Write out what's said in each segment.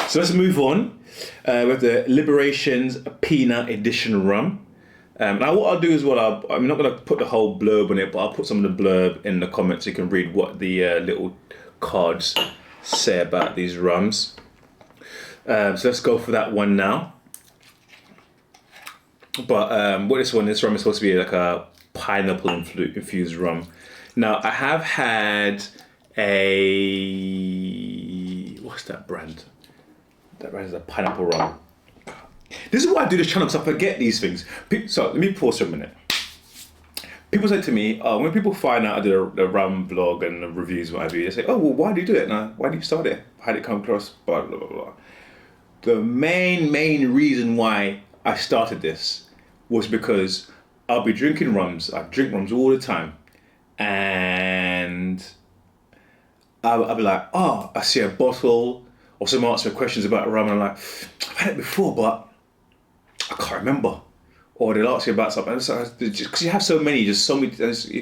So let's move on with the Libations Pina Edition rum. Now what I'll do is I'm not going to put the whole blurb on it, but I'll put some of the blurb in the comments so you can read what the little cards say about these rums. So let's go for that one now. But this rum is supposed to be like a pineapple infused rum. Now I have had what's that brand? That brand is a pineapple rum. This is why I do this channel, because I forget these things. So let me pause for a minute. People say to me, when people find out I do the rum vlog and the reviews, what have you, they say, oh, well, why do you do it? Now, why do you start it? How did it come across? Blah, blah, blah, blah. The main reason why I started this was because I'll be drinking rums. I drink rums all the time. And I'll be like, oh, I see a bottle, or someone asks me questions about a rum, and I'm like, I've had it before, but I can't remember. Or they'll ask you about something, because you have so many, you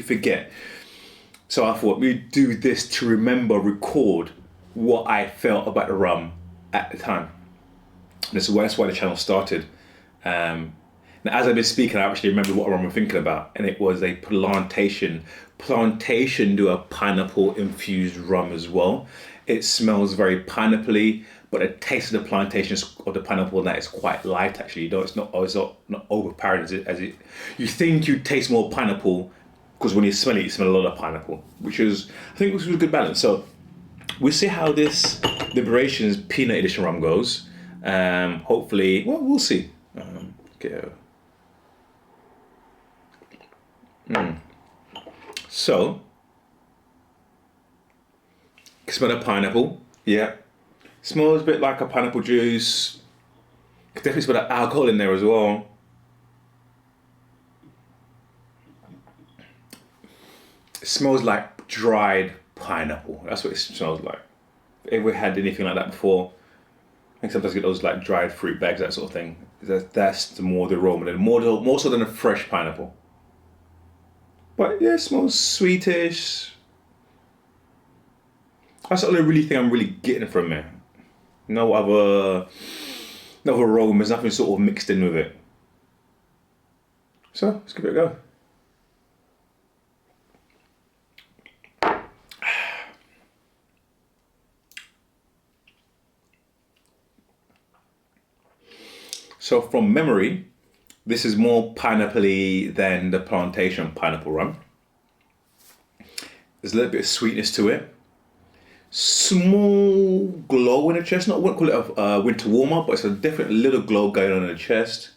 forget. So I thought we'd do this to record what I felt about the rum at the time. That's why the channel started. Now, as I've been speaking, I actually remember what rum I'm thinking about, and it was a Plantation. Plantation do a pineapple infused rum as well. It smells very pineapple-y, but the taste of the plantation or the pineapple that is quite light actually. It's not overpowering as it. You think you taste more pineapple because when you smell it, you smell a lot of pineapple, I think was a good balance. So we'll see how this Libations Pina Edition rum goes. Hopefully, well, we'll see. So, you can smell the pineapple. Yeah. Smells a bit like a pineapple juice. Could definitely smell that alcohol in there as well. It smells like dried pineapple. That's what it smells like. Ever had anything like that before? I think sometimes you get those like dried fruit bags, that sort of thing. That's the aroma, more so than a fresh pineapple. But yeah, it smells sweetish. That's the only really thing I'm really getting from it. No other aromas, nothing sort of mixed in with it. So let's give it a go. So from memory, this is more pineapple-y than the Plantation Pineapple rum. There's a little bit of sweetness to it. Small glow in the chest. I wouldn't call it a winter warmer, but it's a definite little glow going on in the chest.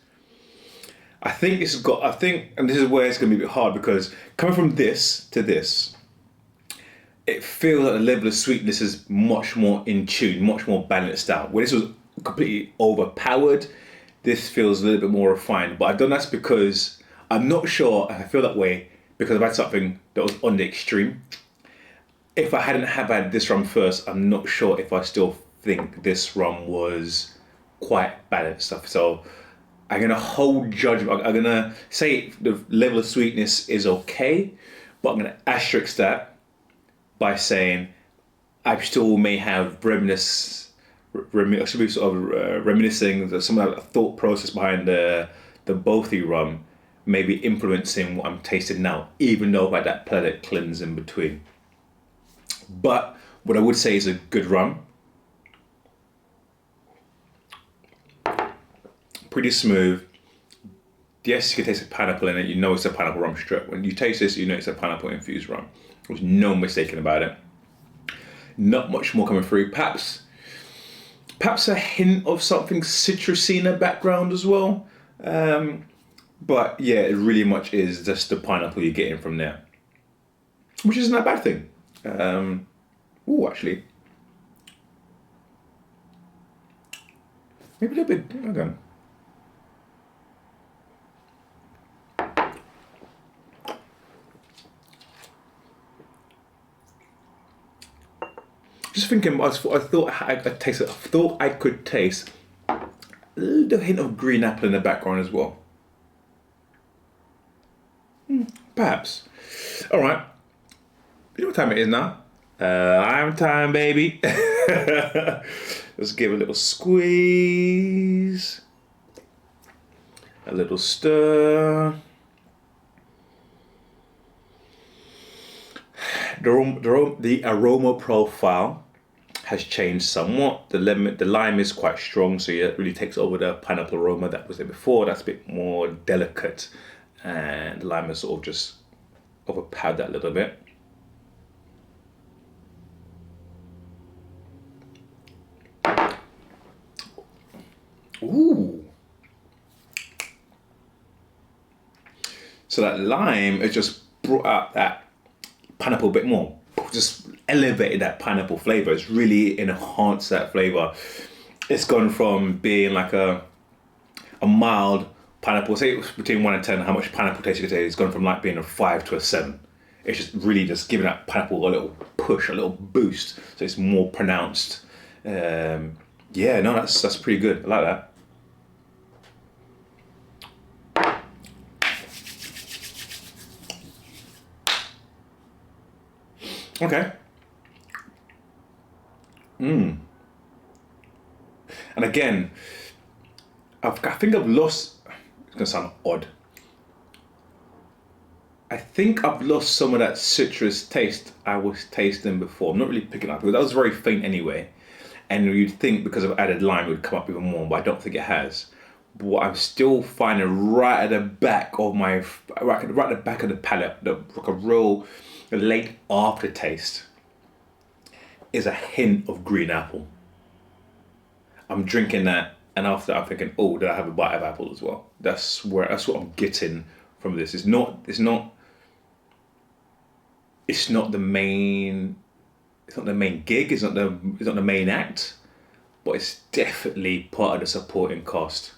I think and this is where it's going to be a bit hard, because coming from this to this, it feels like the level of sweetness is much more in tune, much more balanced out. Where this was completely overpowered, this feels a little bit more refined. But I've done that because I'm not sure I feel that way because I've had something that was on the extreme. If I hadn't had this rum first, I'm not sure if I still think this rum was quite balanced stuff. So I'm gonna hold judgment. I'm gonna say the level of sweetness is okay, but I'm gonna asterisk that by saying I still may have reminiscing some of the thought process behind the Bothy rum, maybe influencing what I'm tasting now, even though I've had that palate cleanse in between. But what I would say is a good rum. Pretty smooth. Yes, you can taste the pineapple in it. You know it's a pineapple rum strip. When you taste this, you know it's a pineapple infused rum. There's no mistaking about it. Not much more coming through. Perhaps a hint of something citrusy in the background as well. But yeah, it really much is just the pineapple you're getting from there, which isn't a bad thing. Actually, maybe a little bit. Again. Just thinking, I thought I could taste a little hint of green apple in the background as well. Perhaps. All right. You know what time it is now? I'm time, baby. Let's give it a little squeeze. A little stir. The aroma profile has changed somewhat. The lime is quite strong, so it really takes over the pineapple aroma that was there before. That's a bit more delicate, and the lime has sort of just overpowered that a little bit. Ooh. So that lime has just brought out that pineapple a bit more. Just elevated that pineapple flavor. It's really enhanced that flavor. It's gone from being like a mild pineapple, say it was between 1 and 10, how much pineapple taste you could say, it's gone from like being a 5 to a 7. It's just really just giving that pineapple a little push, a little boost, so it's more pronounced. Yeah, no, that's pretty good. I like that. Okay. And again, I think I've lost. It's gonna sound odd. I think I've lost some of that citrus taste I was tasting before. I'm not really picking up because that was very faint anyway. And you'd think because I've added lime it would come up even more, but I don't think it has. But what I'm still finding right at the back of my, right at the back of the palate, like a real late aftertaste, is a hint of green apple. I'm drinking that, and after I'm thinking, oh, did I have a bite of apple as well? That's what I'm getting from this. It's not the main. It's not the main gig. It's not the main act, but it's definitely part of the supporting cast.